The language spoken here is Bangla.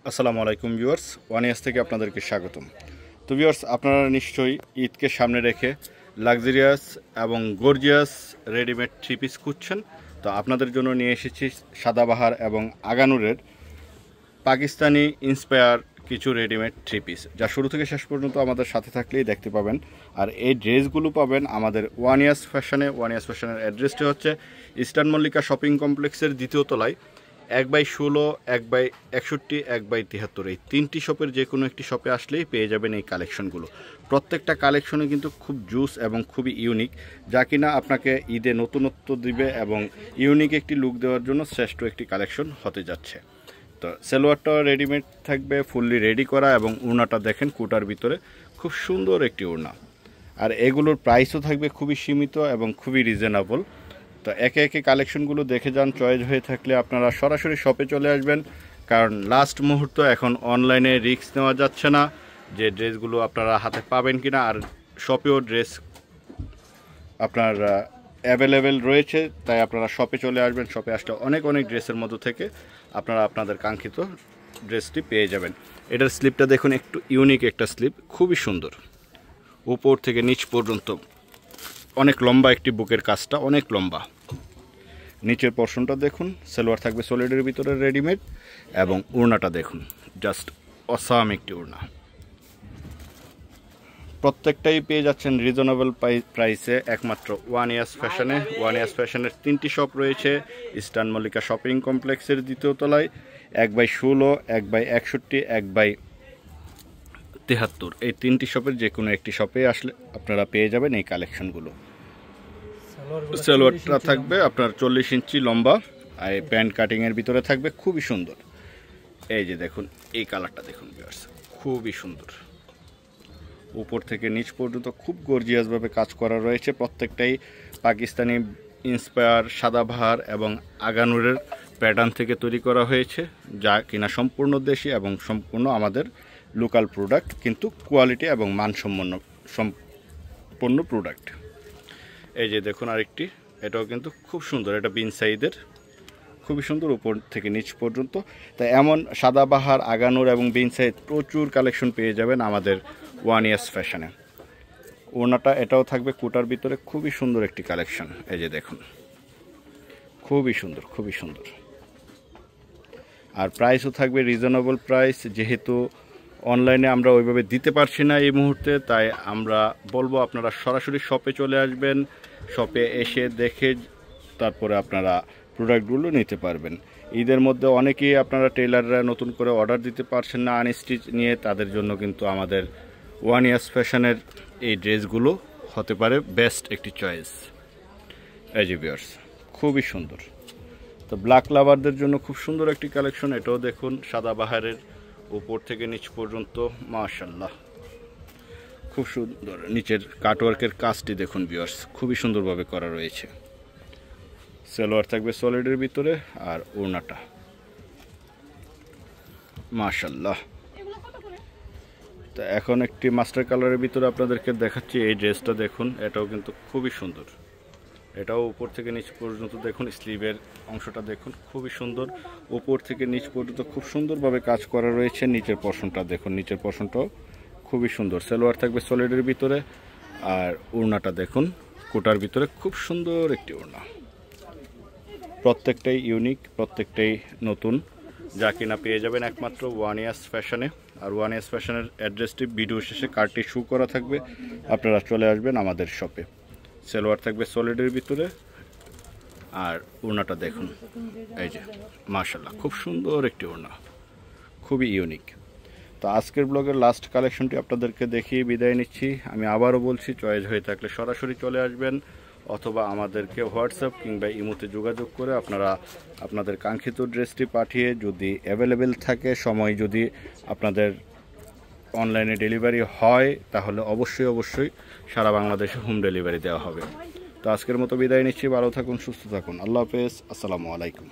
আসসালামু আলাইকুম ভিউয়ার্স, ওয়ানিয়াস থেকে আপনাদেরকে স্বাগতম। তো ভিউয়ার্স, আপনারা নিশ্চয়ই ঈদকে সামনে রেখে লাক্সারিয়াস এবং গর্জিয়াস রেডিমেড থ্রি পিস খুঁজছেন। তো আপনাদের জন্য নিয়ে এসেছি সাদাবাহার এবং আগানুরের পাকিস্তানি ইন্সপায়ার কিছু রেডিমেড থ্রি পিস, যা শুরু থেকে শেষ পর্যন্ত আমাদের সাথে থাকলেই দেখতে পাবেন। আর এই ড্রেসগুলো পাবেন আমাদের ওয়ানিয়াস ফ্যাশনে। ওয়ানিয়াস ফ্যাশনের অ্যাড্রেসটি হচ্ছে ইস্টার্ন মল্লিকা শপিং কমপ্লেক্সের দ্বিতীয় তলায় 1/16, 1/61, 1/73 এই তিনটি শপের যে কোনো একটি শপে আসলেই পেয়ে যাবেন এই কালেকশনগুলো। প্রত্যেকটা কালেকশনে কিন্তু খুব জুস এবং খুবই ইউনিক, যা কিনা আপনাকে ঈদে নতুনত্ব দিবে এবং ইউনিক একটি লুক দেওয়ার জন্য শ্রেষ্ঠ একটি কালেকশন হতে যাচ্ছে। তো সালোয়ারটা রেডিমেড থাকবে, ফুললি রেডি করা, এবং উড়নাটা দেখেন কোটার ভিতরে খুব সুন্দর একটি উড়না। আর এগুলোর প্রাইসও থাকবে খুবই সীমিত এবং খুবই রিজনেবল। তো একে একে কালেকশনগুলো দেখে যান। চয়েস হয়ে থাকলে আপনারা সরাসরি শপে চলে আসবেন, কারণ লাস্ট মুহূর্ত এখন অনলাইনে রিস্ক নেওয়া যাচ্ছে না যে ড্রেসগুলো আপনারা হাতে পাবেন কিনা। আর শপেও ড্রেস আপনার অ্যাভেলেবেল রয়েছে, তাই আপনারা শপে চলে আসবেন। শপে আসলে অনেক ড্রেসের মধ্যে থেকে আপনারা আপনাদের কাঙ্ক্ষিত ড্রেসটি পেয়ে যাবেন। এটার স্লিপটা দেখুন, একটু ইউনিক একটা স্লিপ, খুবই সুন্দর। উপর থেকে নিচ পর্যন্ত অনেক লম্বা একটি বুকের কাজটা, অনেক লম্বা। নিচের পোর্শনটা দেখুন, সালোয়ার থাকবে সলিডের ভিতরে রেডিমেড, এবং উড়নাটা দেখুন, জাস্ট অসাম একটি উড়না। প্রত্যেকটাই পেয়ে যাচ্ছেন রিজনেবল প্রাইসে একমাত্র ওয়ানিয়াস ফ্যাশনে। ওয়ানিয়াস ফ্যাশনের তিনটি শপ রয়েছে ইস্টার্ন মল্লিকা শপিং কমপ্লেক্সের দ্বিতীয় তলায় 1/16, 1/61, 1/73 এই তিনটি শপের যে কোনো একটি শপে আসলে আপনারা পেয়ে যাবেন এই কালেকশনগুলো। সালোয়ারটা থাকবে আপনার 40 ইঞ্চি লম্বা, আর প্যান্ট কাটিংয়ের ভিতরে থাকবে, খুবই সুন্দর। এই যে দেখুন, এই কালারটা দেখুন ভিউয়ার্স, খুবই সুন্দর। উপর থেকে নিচ পর্যন্ত খুব গর্জিয়াসভাবে কাজ করা রয়েছে। প্রত্যেকটাই পাকিস্তানি ইন্সপায়ার, সাদাবাহার এবং আগানুরের প্যাটার্ন থেকে তৈরি করা হয়েছে, যা কিনা সম্পূর্ণ দেশি এবং সম্পূর্ণ আমাদের লোকাল প্রোডাক্ট, কিন্তু কোয়ালিটি এবং সম্পূর্ণ প্রোডাক্ট। এই যে দেখুন আরেকটি, এটাও কিন্তু খুব সুন্দর, এটা বিন সাইদের, খুবই সুন্দর উপর থেকে নিচ পর্যন্ত। তাই এমন সাদাবাহার, আগানুর এবং বিন সাইদ প্রচুর কালেকশন পেয়ে যাবেন আমাদের ওয়ানিয়াস ফ্যাশনে। ওড়নাটা এটাও থাকবে কোটার ভিতরে, খুবই সুন্দর একটি কালেকশন। এই যে দেখুন, খুবই সুন্দর, খুবই সুন্দর। আর প্রাইসও থাকবে রিজনেবল প্রাইস। যেহেতু অনলাইনে আমরা ওইভাবে দিতে পারছি না এই মুহূর্তে, তাই আমরা বলবো আপনারা সরাসরি শপে চলে আসবেন। শপে এসে দেখে তারপরে আপনারা প্রোডাক্টগুলো নিতে পারবেন। ঈদের মধ্যে অনেকেই আপনারা টেইলাররা নতুন করে অর্ডার দিতে পারছেন না আনস্টিচ নিয়ে, তাদের জন্য কিন্তু আমাদের ওয়ানিয়াস ফ্যাশনের এই ড্রেসগুলো হতে পারে বেস্ট একটি চয়েস। এই যে ভিউয়ার্স, খুবই সুন্দর। তো ব্ল্যাক লাভারদের জন্য খুব সুন্দর একটি কালেকশন। এটাও দেখুন, সাদাবাহারের উপর থেকে নিচ পর্যন্ত, মাশাআল্লাহ, খুব সুন্দর। নিচের কাটওয়ার্কের কাজটি দেখুন ভিউয়ার্স, খুবই সুন্দরভাবে করা রয়েছে। সালোয়ার থাকবে সলিডের ভিতরে, আর ওড়নাটা মাশাআল্লাহ। তো এখন একটি মাস্টার কালারের ভিতরে আপনাদেরকে দেখাচ্ছি এই ড্রেসটা দেখুন, এটাও কিন্তু খুবই সুন্দর। এটাও উপর থেকে নিচ পর্যন্ত দেখুন, স্লিভের অংশটা দেখুন, খুবই সুন্দর। উপর থেকে নিচ পর্যন্ত খুব সুন্দরভাবে কাজ করা রয়েছে। নিচের পোর্শনটা দেখুন, নিচের পোর্শনটাও খুবই সুন্দর। সালোয়ার থাকবে সলিডের ভিতরে, আর ওড়নাটা দেখুন কোটার ভিতরে, খুব সুন্দর একটি ওড়না। প্রত্যেকটাই ইউনিক, প্রত্যেকটাই নতুন, যা কিনা পেয়ে যাবেন একমাত্র ওয়ানিয়াস ফ্যাশনে। আর ওয়ানিয়াস ফ্যাশনের অ্যাড্রেসটি ভিডিও শেষে কার্ডটি শো করা থাকবে, আপনারা চলে আসবেন আমাদের শপে। সালোয়ার থাকবে সলিডের ভিতরে, আর ওড়নাটা দেখুন, এই যে মাশাআল্লাহ, খুব সুন্দর একটি ওড়না, খুবই ইউনিক। তো আজকের ব্লগের লাস্ট কালেকশনটি আপনাদেরকে দেখিয়ে বিদায় নিচ্ছি। আমি আবারও বলছি, চয়েস হয়ে থাকলে সরাসরি চলে আসবেন, অথবা আমাদেরকে হোয়াটসঅ্যাপ কিংবা ইমোতে যোগাযোগ করে আপনারা আপনাদের কাঙ্ক্ষিত ড্রেসটি পাঠিয়ে, যদি অ্যাভেলেবেল থাকে, সময় যদি আপনাদের অনলাইনে ডেলিভারি হয়, তাহলে অবশ্যই সারা বাংলাদেশে হোম ডেলিভারি দেওয়া হবে। তো আজকের মতো বিদায় নিচ্ছি। ভালো থাকুন, সুস্থ থাকুন, আল্লাহ হাফেজ, আসসালামু আলাইকুম।